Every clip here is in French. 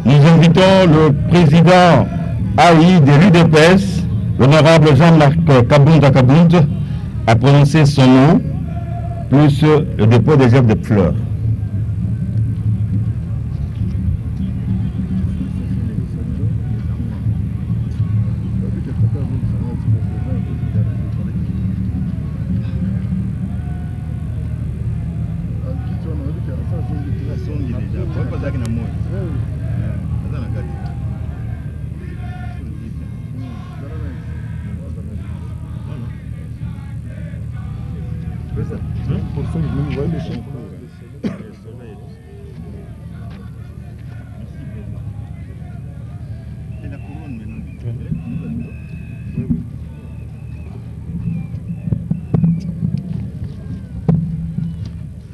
Nous invitons le président AI de l'UDPS, l'honorable Jean-Marc Kabunda Kabunda, à prononcer son nom, plus le dépôt des œuvres de fleurs.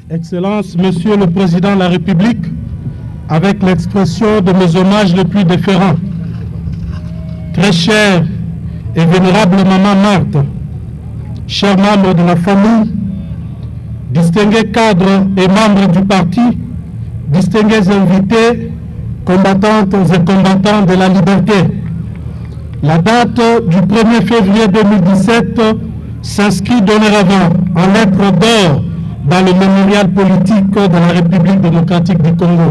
Excellences, Monsieur le Président de la République, avec l'expression de mes hommages les plus déférents, très chère et vénérable Maman Marthe, chers membres de la famille, distingués cadres et membres du parti, distingués invités, combattantes et combattants de la liberté. La date du 1er février 2017 s'inscrit dorénavant en lettres d'or dans le mémorial politique de la République démocratique du Congo.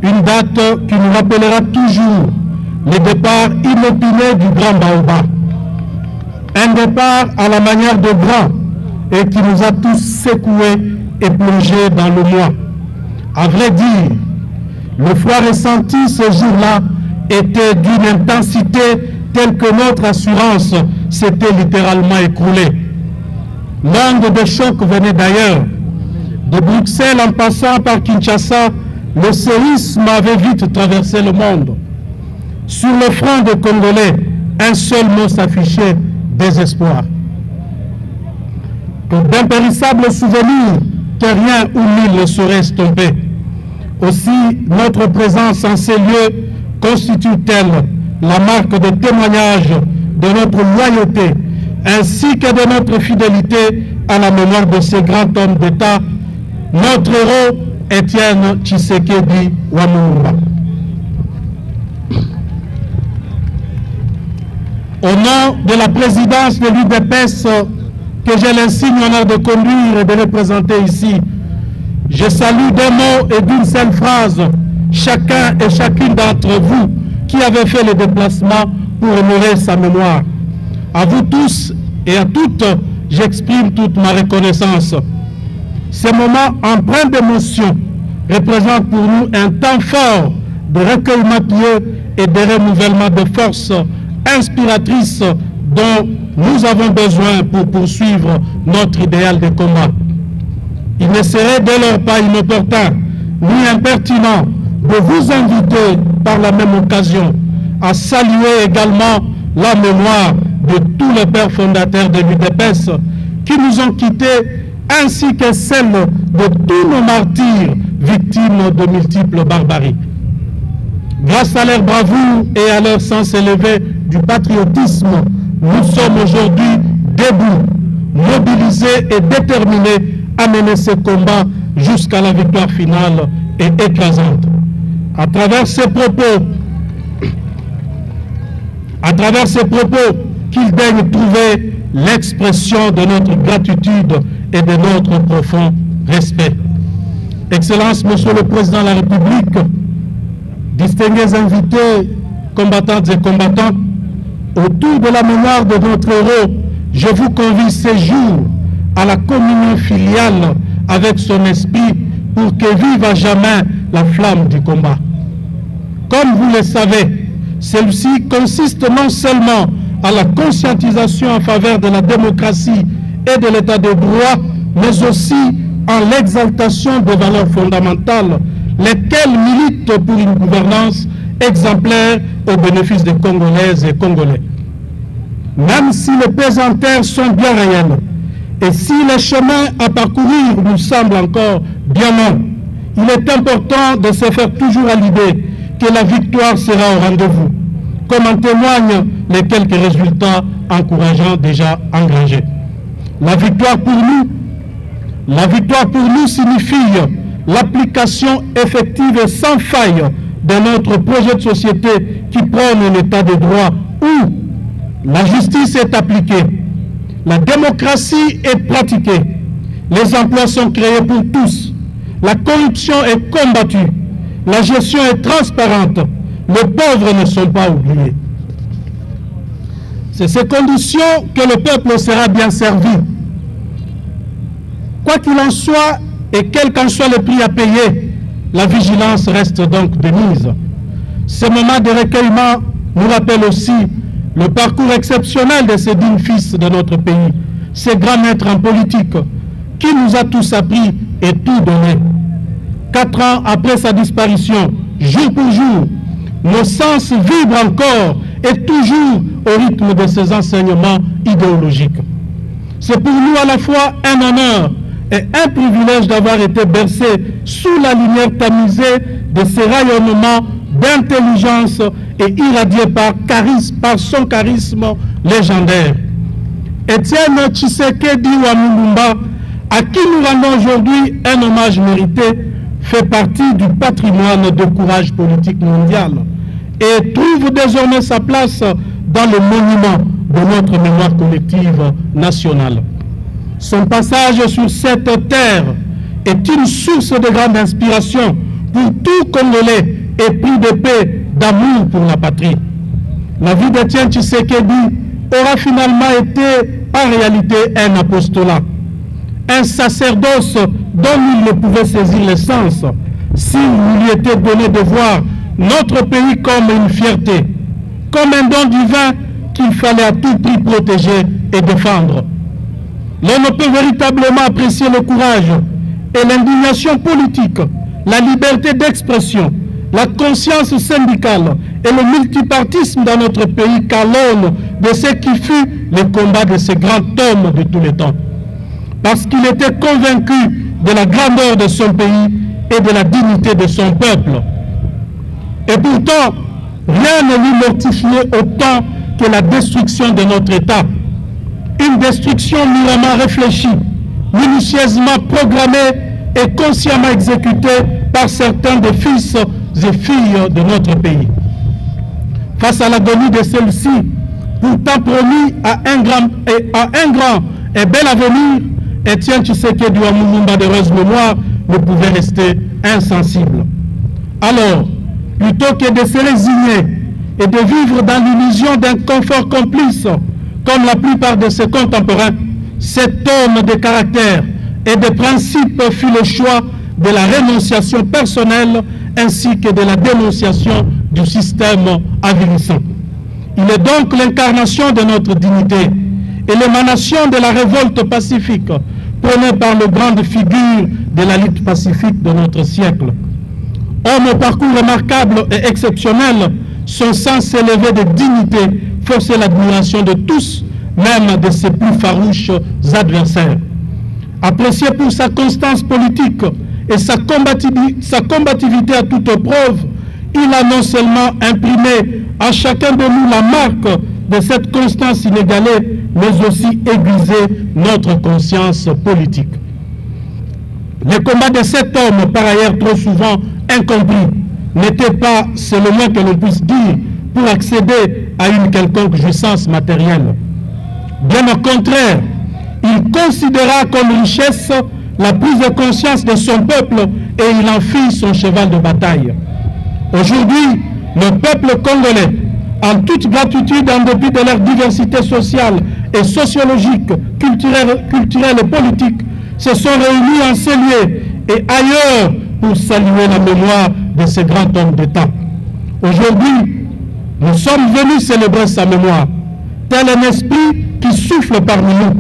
Une date qui nous rappellera toujours le départ inopiné du Grand Baobab. Un départ à la manière de grand et qui nous a tous secoués et plongés dans le moi. À vrai dire, le froid ressenti ce jour-là était d'une intensité telle que notre assurance s'était littéralement écroulée. L'onde de choc venait d'ailleurs. De Bruxelles en passant par Kinshasa, le séisme avait vite traversé le monde. Sur le front des Congolais, un seul mot s'affichait, désespoir. Que d'impérissables souvenirs que rien ou nul ne saurait estomper. Aussi, notre présence en ces lieux constitue-t-elle la marque de témoignage de notre loyauté ainsi que de notre fidélité à la mémoire de ces grands hommes d'État, notre héros Étienne Tshisekedi Wamulumba. Au nom de la présidence de l'UDPS que j'ai l'insigne honneur de conduire et de représenter ici, je salue d'un mot et d'une seule phrase chacun et chacune d'entre vous qui avez fait le déplacement pour honorer sa mémoire. À vous tous et à toutes, j'exprime toute ma reconnaissance. Ces moments empreints d'émotion représentent pour nous un temps fort de recueillement pieux et de renouvellement de forces inspiratrices dont nous avons besoin pour poursuivre notre idéal de combat. Il ne serait dès lors pas inopportun ni impertinent de vous inviter par la même occasion à saluer également la mémoire de tous les pères fondateurs de l'UDPS qui nous ont quittés, ainsi que celle de tous nos martyrs victimes de multiples barbaries. Grâce à leur bravoure et à leur sens élevé du patriotisme, nous sommes aujourd'hui debout, mobilisés et déterminés à mener ce combat jusqu'à la victoire finale et écrasante. À travers ces propos, qu'ils daignent trouver l'expression de notre gratitude et de notre profond respect. Excellences, Monsieur le Président de la République, distingués invités, combattantes et combattants, autour de la mémoire de notre héros, je vous convie ces jours à la communion filiale avec son esprit pour que vive à jamais la flamme du combat. Comme vous le savez, celle-ci consiste non seulement à la conscientisation en faveur de la démocratie et de l'état de droit, mais aussi en l'exaltation des valeurs fondamentales, lesquelles militent pour une gouvernance exemplaire au bénéfice des Congolaises et Congolais. Même si les pesanteurs sont bien réels, et si les chemins à parcourir nous semblent encore bien longs, il est important de se faire toujours à l'idée que la victoire sera au rendez-vous, comme en témoignent les quelques résultats encourageants déjà engrangés. La victoire pour nous signifie l'application effective et sans faille de notre projet de société qui prône un état de droit où la justice est appliquée, la démocratie est pratiquée, les emplois sont créés pour tous, la corruption est combattue, la gestion est transparente, les pauvres ne sont pas oubliés. C'est ces conditions que le peuple sera bien servi. Quoi qu'il en soit, et quel qu'en soit le prix à payer, la vigilance reste donc de mise. Ce moment de recueillement nous rappelle aussi le parcours exceptionnel de ces dignes fils de notre pays, ces grands maîtres en politique, qui nous a tous appris et tout donné. 4 ans après sa disparition, jour pour jour, nos sens vibrent encore et toujours au rythme de ces enseignements idéologiques. C'est pour nous à la fois un honneur et un privilège d'avoir été bercés sous la lumière tamisée de ces rayonnements d'intelligence et irradiés par son charisme légendaire. Étienne Tshisekedi Wamulumba, à qui nous rendons aujourd'hui un hommage mérité, fait partie du patrimoine de courage politique mondial et trouve désormais sa place dans le monument de notre mémoire collective nationale. Son passage sur cette terre est une source de grande inspiration pour tout Congolais épris de paix, d'amour pour la patrie. La vie d'Étienne Tshisekedi aura finalement été en réalité un apostolat, un sacerdoce dont il ne pouvait saisir l'essence s'il lui était donné de voir notre pays comme une fierté, comme un don divin qu'il fallait à tout prix protéger et défendre. L'on ne peut véritablement apprécier le courage et l'indignation politique, la liberté d'expression, la conscience syndicale et le multipartisme dans notre pays qu'à l'aune de ce qui fut le combat de ce grand homme de tous les temps. Parce qu'il était convaincu de la grandeur de son pays et de la dignité de son peuple. Et pourtant, rien ne lui mortifiait autant que la destruction de notre État. Une destruction mûrement réfléchie, minutieusement programmée et consciemment exécutée par certains des fils et filles de notre pays. Face à l'agonie de celle-ci, pourtant promis à un grand et bel avenir, Étienne Tshisekedi Wamulumba d'heureuse mémoire ne pouvait rester insensible. Alors, plutôt que de se résigner et de vivre dans l'illusion d'un confort complice, comme la plupart de ses contemporains, cet homme de caractère et de principe fut le choix de la rénonciation personnelle ainsi que de la dénonciation du système avilissant. Il est donc l'incarnation de notre dignité et l'émanation de la révolte pacifique prônée par les grandes figures de la lutte pacifique de notre siècle. Homme au parcours remarquable et exceptionnel, son sens élevé de dignité forçait l'admiration de tous, même de ses plus farouches adversaires. Apprécié pour sa constance politique et sa combativité à toute preuve, il a non seulement imprimé à chacun de nous la marque de cette constance inégalée, mais aussi aiguisé notre conscience politique. Le combat de cet homme, par ailleurs trop souvent incompris, n'était pas, c'est le moins que l'on puisse dire, pour accéder à une quelconque jouissance matérielle. Bien au contraire, il considéra comme richesse la prise de conscience de son peuple et il en fit son cheval de bataille. Aujourd'hui, le peuple congolais, en toute gratitude, en dépit de leur diversité sociale et sociologique, culturelle et politique, se sont réunis en ces lieux et ailleurs pour saluer la mémoire de ce grand homme d'État. Aujourd'hui, nous sommes venus célébrer sa mémoire, tel un esprit qui souffle parmi nous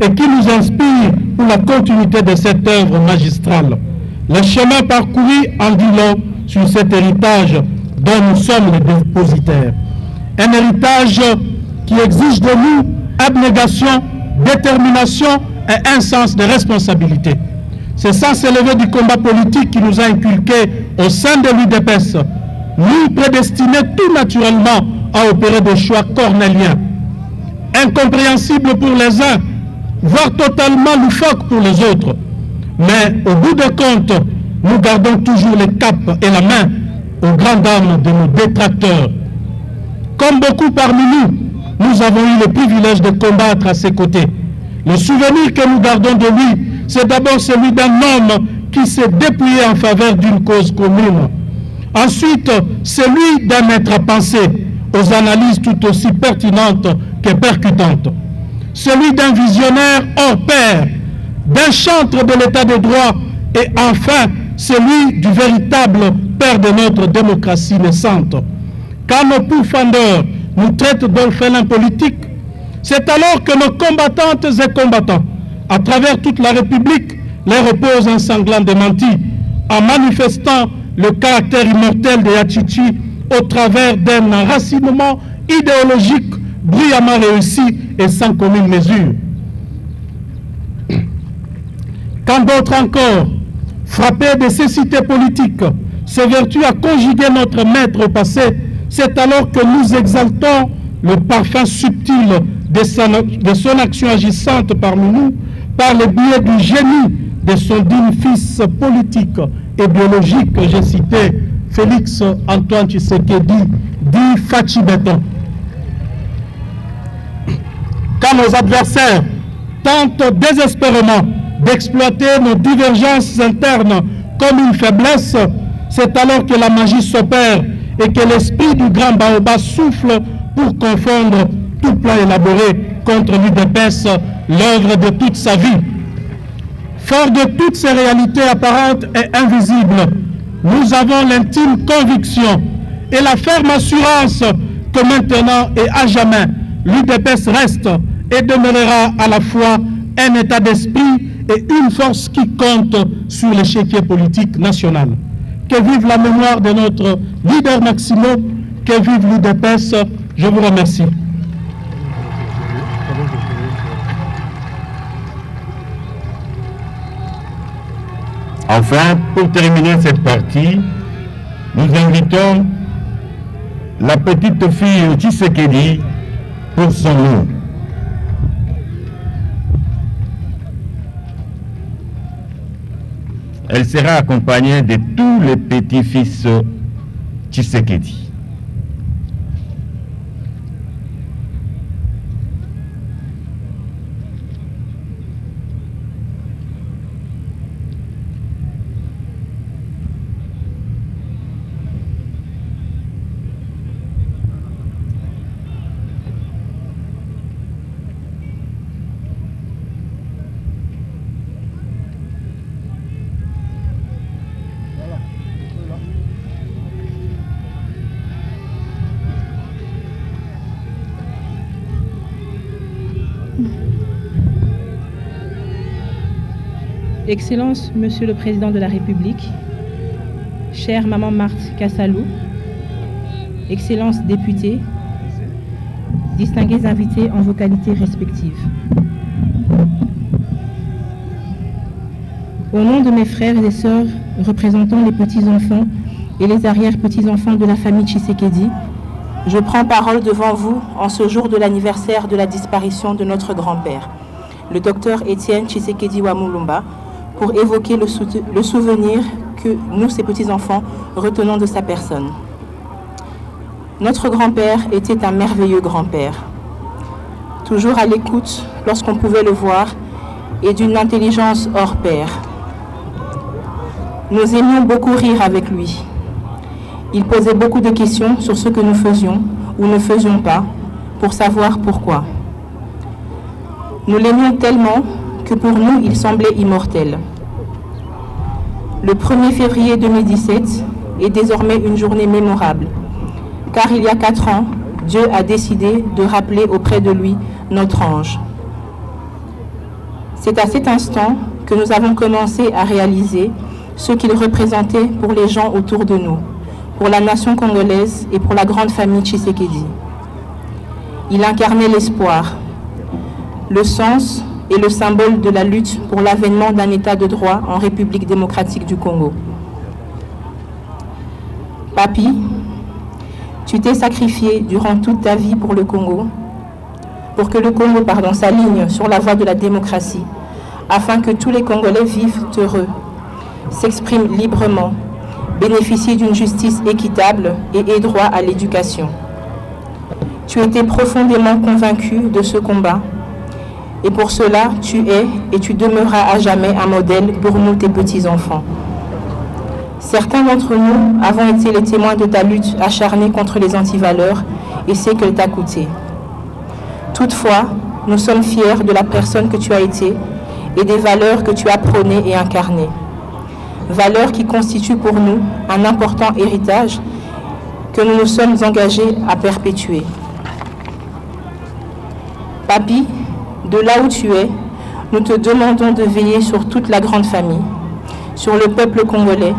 et qui nous inspire pour la continuité de cette œuvre magistrale. Le chemin parcouru en dit long sur cet héritage dont nous sommes les dépositaires. Un héritage qui exige de nous abnégation, détermination et un sens de responsabilité. C'est sens élevé du combat politique qui nous a inculqué au sein de l'UDPS, nous prédestinés tout naturellement à opérer des choix cornéliens, incompréhensibles pour les uns, voire totalement loufoque pour les autres. Mais au bout de compte, nous gardons toujours les capes et la main aux grandes dames de nos détracteurs. Comme beaucoup parmi nous, nous avons eu le privilège de combattre à ses côtés. Le souvenir que nous gardons de lui, c'est d'abord celui d'un homme qui s'est dépouillé en faveur d'une cause commune. Ensuite, celui d'un maître à penser, aux analyses tout aussi pertinentes que percutantes. Celui d'un visionnaire hors pair, d'un chantre de l'état de droit, et enfin, celui du véritable père de notre démocratie naissante. Quand nos pourfendeurs nous traitent d'orphelins politiques, c'est alors que nos combattantes et combattants, à travers toute la République, les reposent un sanglant démenti, en manifestant le caractère immortel de Yachichi au travers d'un enracinement idéologique brillamment réussi et sans commune mesure. Quand d'autres encore, frappés de cécité politique, s'évertuent à conjuguer notre maître au passé, c'est alors que nous exaltons le parfum subtil de son action agissante parmi nous par le biais du génie de son digne fils politique et biologique que j'ai cité, Félix Antoine Tshisekedi, dit Fachi Beton. Quand nos adversaires tentent désespérément d'exploiter nos divergences internes comme une faiblesse, c'est alors que la magie s'opère et que l'esprit du grand Baobab souffle pour confondre tout plan élaboré contre l'UDPS, l'œuvre de toute sa vie. Fort de toutes ces réalités apparentes et invisibles, nous avons l'intime conviction et la ferme assurance que maintenant et à jamais, l'UDPS reste et demeurera à la fois un état d'esprit et une force qui compte sur l'échiquier politique national. Que vive la mémoire de notre leader Maximo, que vive l'UDPS. Je vous remercie. Enfin, pour terminer cette partie, nous invitons la petite fille Tshisekedi pour son nom. Elle sera accompagnée de tous les petits-fils Tshisekedi. Excellence, Monsieur le Président de la République, chère Maman Marthe Kassalou, Excellences députés, distingués invités en vos qualités respectives. Au nom de mes frères et sœurs représentant les petits-enfants et les arrière-petits-enfants de la famille Tshisekedi, je prends parole devant vous en ce jour de l'anniversaire de la disparition de notre grand-père, le docteur Étienne Tshisekedi Wamulumba, pour évoquer le souvenir que nous, ces petits-enfants, retenons de sa personne. Notre grand-père était un merveilleux grand-père, toujours à l'écoute lorsqu'on pouvait le voir et d'une intelligence hors pair. Nous aimions beaucoup rire avec lui. Il posait beaucoup de questions sur ce que nous faisions ou ne faisions pas pour savoir pourquoi. Nous l'aimions tellement que pour nous, il semblait immortel. Le 1er février 2017 est désormais une journée mémorable, car il y a 4 ans, Dieu a décidé de rappeler auprès de lui notre ange. C'est à cet instant que nous avons commencé à réaliser ce qu'il représentait pour les gens autour de nous, pour la nation congolaise et pour la grande famille Tshisekedi. Il incarnait l'espoir, le sens et le symbole de la lutte pour l'avènement d'un état de droit en République démocratique du Congo. Papi, tu t'es sacrifié durant toute ta vie pour le Congo, pour que le Congo s'aligne sur la voie de la démocratie, afin que tous les Congolais vivent heureux, s'expriment librement, bénéficient d'une justice équitable et aient droit à l'éducation. Tu étais profondément convaincu de ce combat, et pour cela, tu es et tu demeureras à jamais un modèle pour nous, tes petits-enfants. Certains d'entre nous avons été les témoins de ta lutte acharnée contre les antivaleurs et c'est qu'elle t'a coûté. Toutefois, nous sommes fiers de la personne que tu as été et des valeurs que tu as prônées et incarnées. Valeurs qui constituent pour nous un important héritage que nous nous sommes engagés à perpétuer. Papi, de là où tu es, nous te demandons de veiller sur toute la grande famille, sur le peuple congolais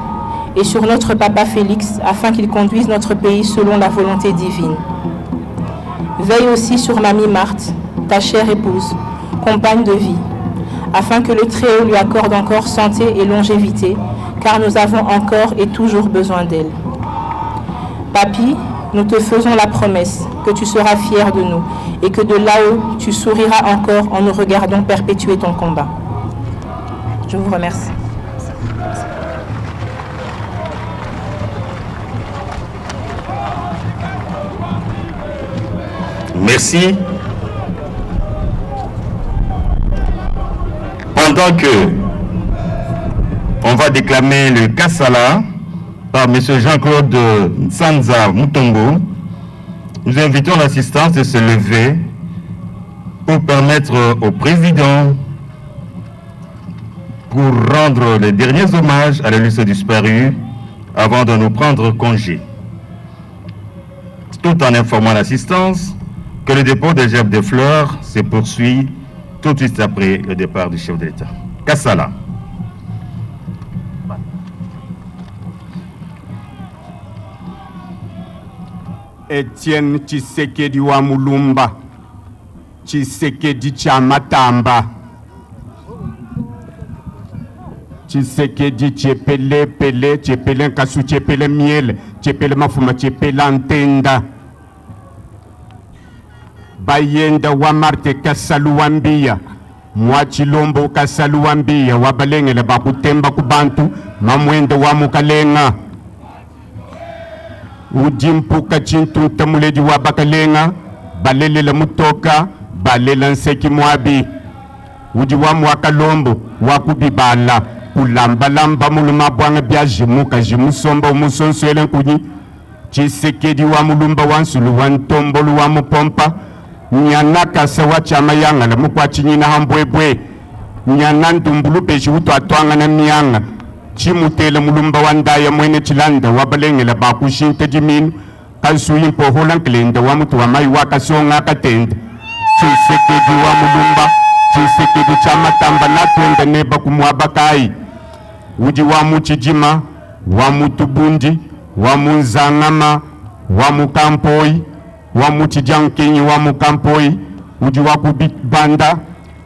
et sur notre papa Félix afin qu'il conduise notre pays selon la volonté divine. Veille aussi sur mamie Marthe, ta chère épouse, compagne de vie, afin que le Très-Haut lui accorde encore santé et longévité, car nous avons encore et toujours besoin d'elle. Papi, nous te faisons la promesse que tu seras fier de nous et que de là-haut, tu souriras encore en nous regardant perpétuer ton combat. Je vous remercie. Merci. Pendant que on va déclamer le Kassala par M. Jean-Claude Sanza Mutongo, nous invitons l'assistance de se lever pour permettre au président pour rendre les derniers hommages à l'illustre disparu avant de nous prendre congé. Tout en informant l'assistance que le dépôt des gerbes de fleurs se poursuit tout de suite après le départ du chef de l'État. Kassala. Etienne Tshisekedi wa Mulumba, Tshisekedi cha Matamba, Tshisekedi Tshepele Pele, Tshepele Nkasu, Tshepele Miele, Tshepele Mafuma, Tshepele Antenda, Bayenda wa Marte Kasaluambia, Mwachilombo Kasaluambia, Wabalengele Bakutemba Kubantu, Mamwende wa Mukalenga, Ujimpuka Chintu Tamuledi wa Bakalenga, Balele Mutoka, Balela Nseki Mwabi, Uji wa Mwakalombo, Wakubibala, Kulambalamba Muluma Bwanga Bia Jimuka, Jimusomba, Musonswele Nkuni, Tshisekedi wa Mulumba Wansulu, Wantombolu wa Mupompa, Nyanaka Sawa Chamayanga, la Mukwa Chinyina Hambwebwe, Nyanandumbulu Peshi Utu Atwanga na Mianga, Chimutele Mulumba Wandaya Mwene Chilanda, Wabalengele Bakushinte Jiminu, Kansuyin Poholan Klenda, Wamutu wa Mai Waka Songa Katenda, Tshisekedi wa Mulumba, Tshisekedi Chamatamba na Twenda Neba Kumwabakai, Uji wa Muchijima, wa Mutubundi, wa Munzangama, wa Mukampoi, wa Muchijankinyi wa Mukampoi, Uji wa Kubibanda,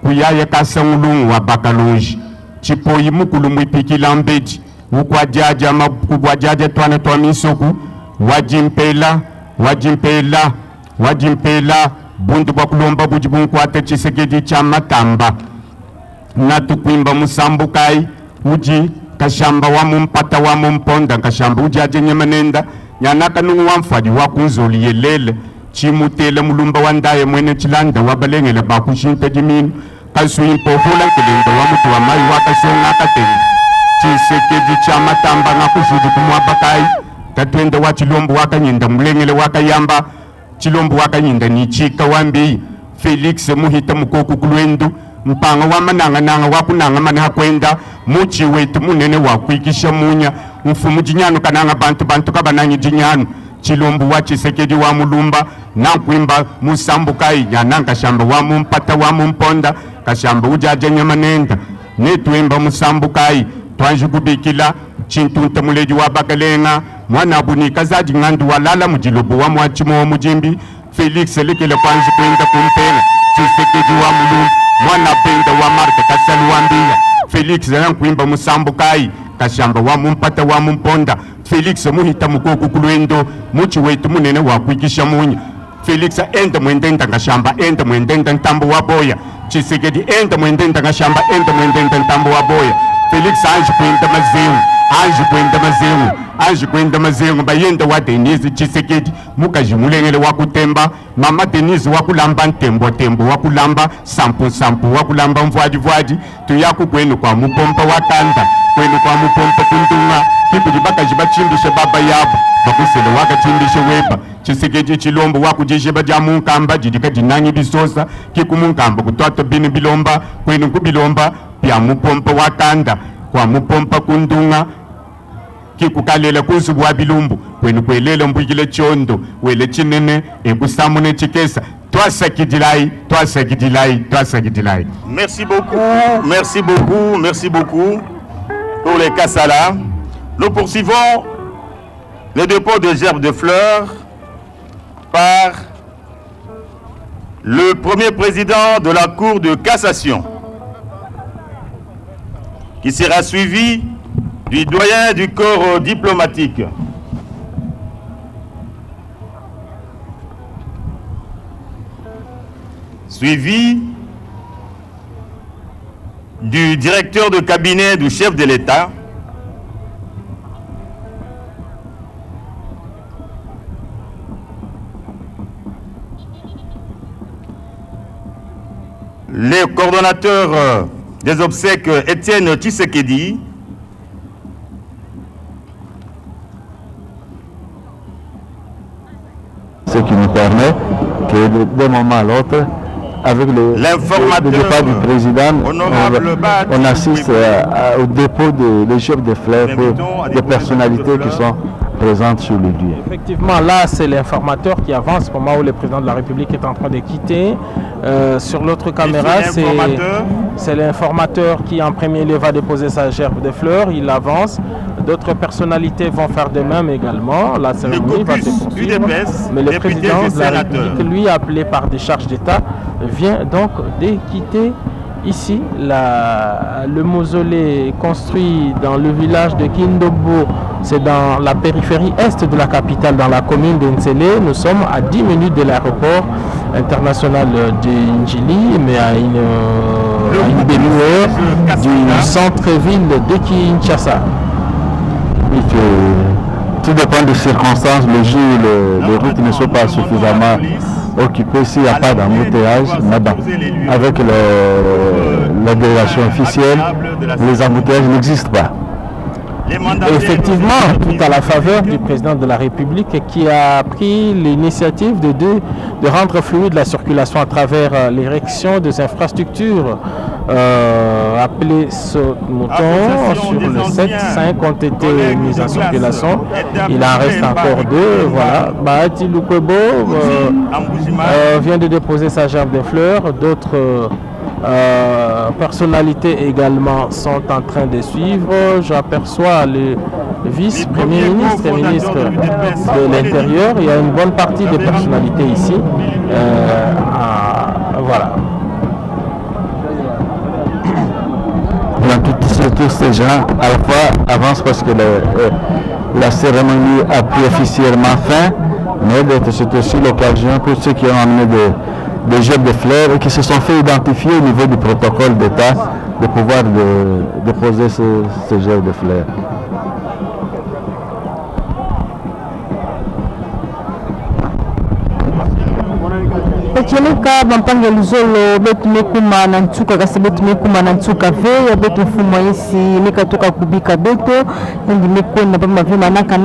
Kuyaya Kasangulungu wa Bakalonji, Chipoyi Mukulu Mwipiki Lambeji, Ukwa Jaja Makubwa Jaja Twana Twa Misoku, Wajimpela, Wajimpela, Wajimpela, Bundu Bakulomba Bujibunkwate Tshisekedi cha Matamba, Natukwimba Musambukai, Uji Kashamba wa Mumpata wa Mumponda, Kashamba Uji Aje Nyamanenda, Nyanaka Nungu Wamfadi Wakunzoli Yelele, Chimutele Mulumba Wandaye Mwene Chilanda, Wabalengele Bakushinte Jiminu, Kasuyin Pohola Kelenda, Wamutu wa Mai Waka Songa Katenda, Tshisekedi cha Matamba Nakushudi Kumwabakai, Katwende wa Chilombo Waka Nyinda, Mulengele Waka Yamba, Chilombo Waka Nyinda ni Chika Wambi, Felix Muhita Mukoku Kulwendu, Mpanga wa Mananga Nanga Wakunanga Mani Hakwenda, Muchi wetu munene wakuikisha munya, Mfumu Jinyanu Kananga Bantu Kabananyi Jinyanu, Chilombo wa Tshisekedi wa Mulumba, Nakwimba Musambukai, Nyananga Shamba wa Mumpata wa Mumponda, Kashamba Ujaje Nyamanenda, Netwimba Musambukai, Twanjugubikila, Chintunta Muledi wa Bakalenga, Mwana Bunika Zaji Ngandu Walala Mujilobo wa Mwachimo wa Mujimbi, Felix Lekele Kwanji Kwenda Kumpena, Tshisekedi wa Mulumba, Mwana Benda wa Marka Kasaluambia, Felix Nakwimba Musambukai, Kashamba wa Mumpata wa Mumponda, Felix Muhita Mukoku Kulwendo, Muchi wetu munene wakuikisha munya, Felix enda mwendenda ngashamba enda mwendenda ntambo wa boya Chisekedi enda mwendenda ngashamba enda mwendenda ntambo wa boya Felix anji kwenda mazengu bayenda wa Denise Chisekedi mukajimulengele wakutemba mama Denise wakulamba ntembo wakulamba sampu wakulamba mvwaji tuyaku kwenu kwa mupompa wakanda kwenu kwa mupompa kundunga kipudi bakajibachimbishe baba yabo bakusele wakachimbishe weba Chisekedi chilombo wakujishe baja munkamba jidika jinanyi bisosa kiku munkamba kutwata bini bilomba kwenu kubilomba pya mupompa wakanda kwa mupompa kundunga kikukalela kuzubu wa bilumbu kwenu kwelela mbukile chondo wele chinene ekusamune chikesa twasakidilai. Merci beaucoup pour les Kassala. Nous poursuivons le dépôt de gerbes de fleurs par le premier président de la Cour de cassation, qui sera suivi du doyen du corps diplomatique. Suivi du directeur de cabinet du chef de l'État, le coordonnateur des obsèques Étienne Tshisekedi, ce qui nous permet que d'un moment à l'autre, avec le départ du président, on assiste au dépôt des gerbes de fleurs pour des personnalités qui sont présentes sur le lieu. Effectivement, là, c'est l'informateur qui avance au moment où le président de la République est en train de quitter. Sur l'autre caméra, c'est l'informateur qui en premier lieu va déposer sa gerbe de fleurs. Il avance. D'autres personnalités vont faire de même également. La cérémonie va se poursuivre. Mais le président de la République, lui, appelé par des charges d'État, vient donc de quitter ici le mausolée construit dans le village de Kindobo. C'est dans la périphérie est de la capitale, dans la commune d'Nsele. Nous sommes à 10 minutes de l'aéroport international de Njili, mais à une demi-heure du centre-ville de Kinshasa. Tout dépend des circonstances. Le jour où les routes ne sont pas suffisamment occupées, s'il n'y a pas d'embouteillage, avec la délégation officielle, les embouteillages n'existent pas. Effectivement, tout à la faveur du président de la République qui a pris l'initiative de rendre fluide la circulation à travers l'érection des infrastructures appelées Saute-Mouton sur le 7-5 ont été mises en circulation. Il en reste encore 2. Voilà. Bahati Lukwebo vient de déposer sa gerbe de fleurs. D'autres personnalités également sont en train de suivre. J'aperçois le vice-premier ministre et ministre de l'Intérieur. Il y a une bonne partie des personnalités ici. Voilà. Tous ces gens à la fois avancent parce que la cérémonie a pris officiellement fin, mais c'est aussi l'occasion pour ceux qui ont amené des gerbes de fleurs et qui se sont fait identifier au niveau du protocole d'État de pouvoir déposer ces gerbes de fleurs. Chilika bampange luzolo betu mekuma na ntuka kasi betu mekuma na ntuka ve ya betu mfuma isi nika toka kubika beto ndi mekwenda bama ve manaka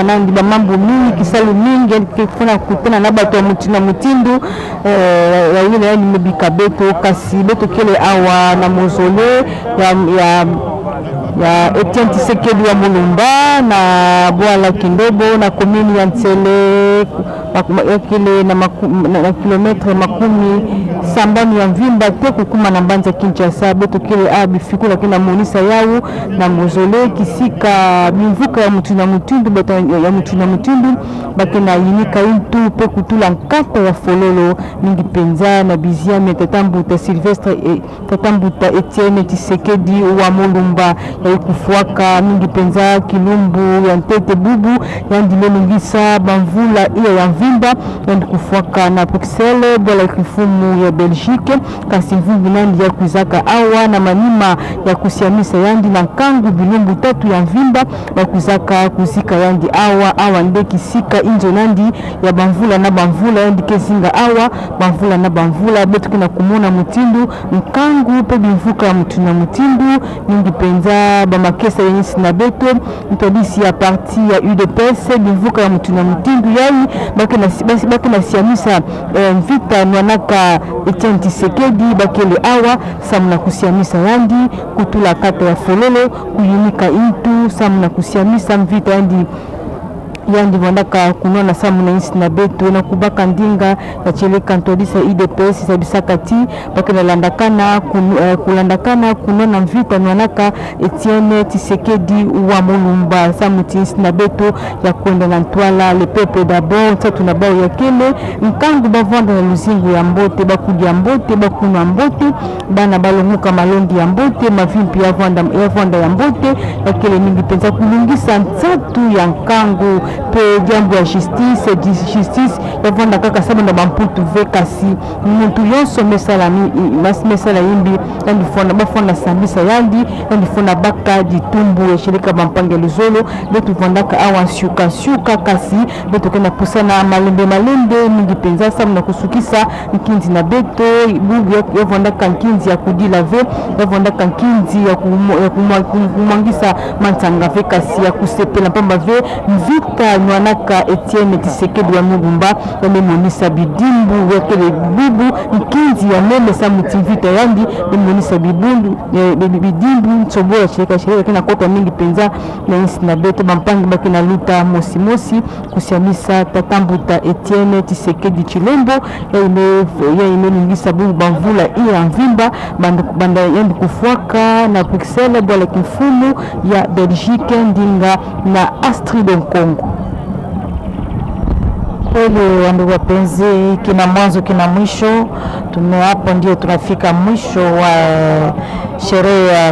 nandi ba mambo mingi kisalu mingi kifuna kutana na bato mutina mutindu ya yule yani mebika beto kasi beto kele awa na mozole ya Etienne Tshisekedi wa Mulumba na Bwala Kindobo na komini ya Nsele kile na kilometre makumi sambani ya Mvimba te kukuma na Mbanza Kinshasa beto kile abifiku lakini na monisa yao na mozole kisika mivuka ya mutuna mutindu beto ya mutuna mutindu bakena yinika intu pe kutula nkata ya fololo mingi penza na biziame tatambuta Sylvestre tatambuta Etienne Tshisekedi wa Mulumba ya kufuaka mingi penza kilumbu ya ntete bubu ya ndile mungisa bamvula iya ya Mvimba endi kufuaka na Bruxelles bwala kifumu ya Belgique kasi mvumbi nandi ya kuzaka awa na manima ya kusiamisa yandi na nkangu bilumbu tatu ya Mvimba ya kuzaka kuzika yandi awa nde kisika injo nandi ya bamvula na bamvula yandi kezinga awa bamvula na bamvula betu kina kumona mutindu nkangu pe bimvuka mutu na mutindu ningi penza bamakesa yenyisi na beto ntodisi ya parti ya UDPS bimvuka ya mutu na mutindu yai baki na siamisa vita nwanaka Etienne Tshisekedi bakele awa samuna kusiamisa yandi kutula kata ya fololo kuyunika intu samuna kusiamisa mvita yandi wandaka kunona samuna insi na beto na kubaka ndinga ya chele kantodisa IDPS sabisakati bakena kulandakana kunona mvita nwanaka Etienne Tshisekedi wa Mulumba samuti insi na beto ya kwenda na ntwala le peuple d'abord tatu na bao ya kele nkangu bavanda na luzingu ya mbote bakudi ya mbote bakuna mbote bana balonguka malondi ya mbote mavimpi ya vanda ya mbote ya kele mingi penza kulungisa nsatu ya nkangu pe jambo ya justice ya vanda kaka saba na bamputu vekasi muntu yonso mesala yimbi yandi bafona sambisa yandi fona baka ditumbu ya shirika bampange luzolo betu vandaka awa shuka kasi betu kena pusana malembe mingi penza saba na kusukisa nkinzi na beto bubu ya vandaka nkinzi ya kudila ve ya vandaka nkinzi ya kumwangisa mansanga vekasi ya kusepela pamba ve mvita nwanaka Etienne Tshisekedi wa Mulumba yamemonisa bidimbu wekele bubu nkinzi ya meme sa mutimvita yandi yamemonisa bidimbu nchombo ya shirika kina kota mingi penza na insi na beto bampangi baki na luta mosi kusiamisa tatambuta Etienne Tshisekedi Chilombo ya imelungisa bubu bamvula iya Mvimba banda yandi kufuaka na Bruxelles bwala kifumu ya Belgique ndinga na Astrid Nkongo. Kweli wandugu wapenzi, kina mwanzo kina mwisho. Hapo ndio tunafika mwisho wa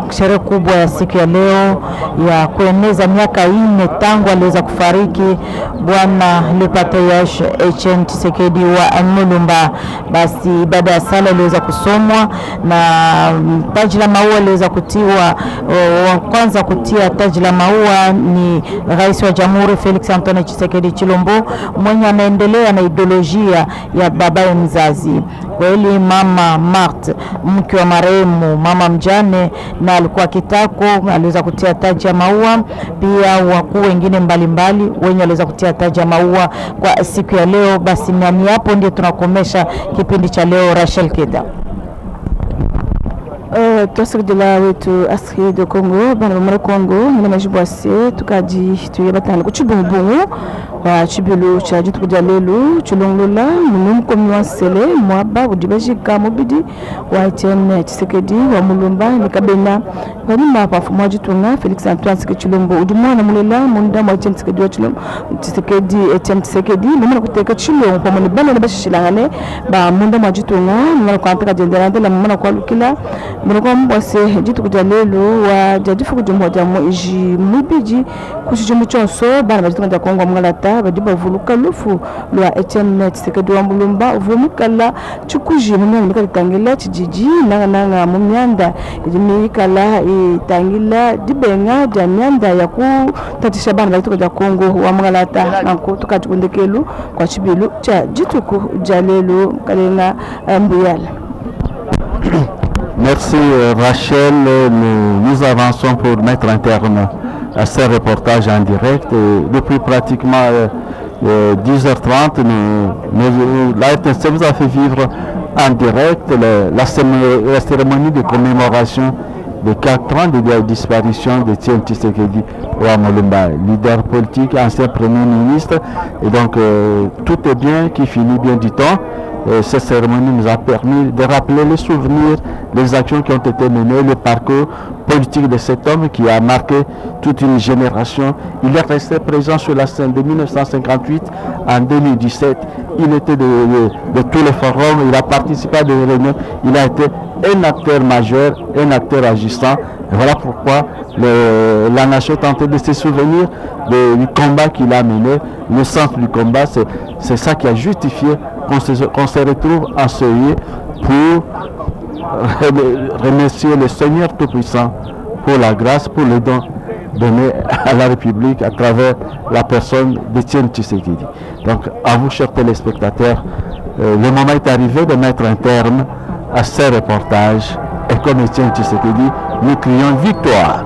sherehe kubwa ya siku ya leo ya kueneza miaka 4 tangu aliweza kufariki bwana le patriarche Etienne Tshisekedi wa Mulumba. Basi baada ya sala iliweza kusomwa na taji la maua iliweza kutiwa. Wa kwanza kutia taji la maua ni Rais wa Jamhuri Felix Antoine Tshisekedi Chilombo mwenye anaendelea na ideolojia ya babaye mzazi. Kweli mama Marthe mke wa marehemu mama mjane na alikuwa kitako aliweza kutia taji ya maua. Pia wakuu wengine mbalimbali wenye aliweza kutia taji ya maua kwa siku ya leo. Basi nani hapo ndio tunakomesha kipindi cha leo. Rachel Keda twasirudila wetu Astrid de Congo bana bamara Congo na majibwase tukaji tuyebatana kuchibungu wa chibulu cha jitu kuja lelu chulonglola munum komwansele mwaba udibajika mobidi wa Etienne Tshisekedi wa Mulumba nikabena bali mapa fumwa jitunga Felix Antoine Tshisekedi Chilombo udumwana mulela munda mwa Etienne Tshisekedi wa Chilombo Etienne Tshisekedi mwana kuteka Chilombo kwa mwana bana bashishilangane ba munda mwa jitunga mwana kwa mpaka jenderande la mwana kwa lukila mwana kwa mbwase jitu kuja lelu wa jadifu kujumhoja mwiji mwibiji kuchijumu chonso bana bajitunga Kongo mngalata badiba vuluka lufu lwa Etienne Tshisekedi wa Mulumba vumukala chukuji mumyanda nikatangila chijiji nanga mumyanda ikala itangila dibenga ja myanda ya kutatisha bana balitoka Kongo wa mngalata nanko tukachukundekelu kwa chibilu cha jituku jalelu kalenga mbuyala. Merci Rachel, nous avançons pour mettre un terme à ce reportage en direct. Depuis pratiquement 10h30, la RTNC vous a fait vivre en direct la cérémonie de commémoration de 4 ans de la disparition de Etienne Tshisekedi wa Mulumba, leader politique, ancien premier ministre. Et donc tout est bien qui finit bien du temps. Cette cérémonie nous a permis de rappeler les souvenirs, les actions qui ont été menées, le parcours politique de cet homme qui a marqué toute une génération. Il est resté présent sur la scène de 1958 en 2017. Il était de tous les forums, il a participé à des réunions, il a été un acteur majeur, un acteur agissant. Et voilà pourquoi la nation tentait de se souvenir du combat qu'il a mené. Le centre du combat, c'est ça qui a justifié qu'on se retrouve en ce lieu pour remercier le Seigneur Tout-Puissant pour la grâce, pour le don donné à la République à travers la personne d'Étienne Tshisekedi. Donc, à vous, chers téléspectateurs, le moment est arrivé de mettre un terme à ces reportages. Et comme Étienne Tshisekedi, nous crions victoire.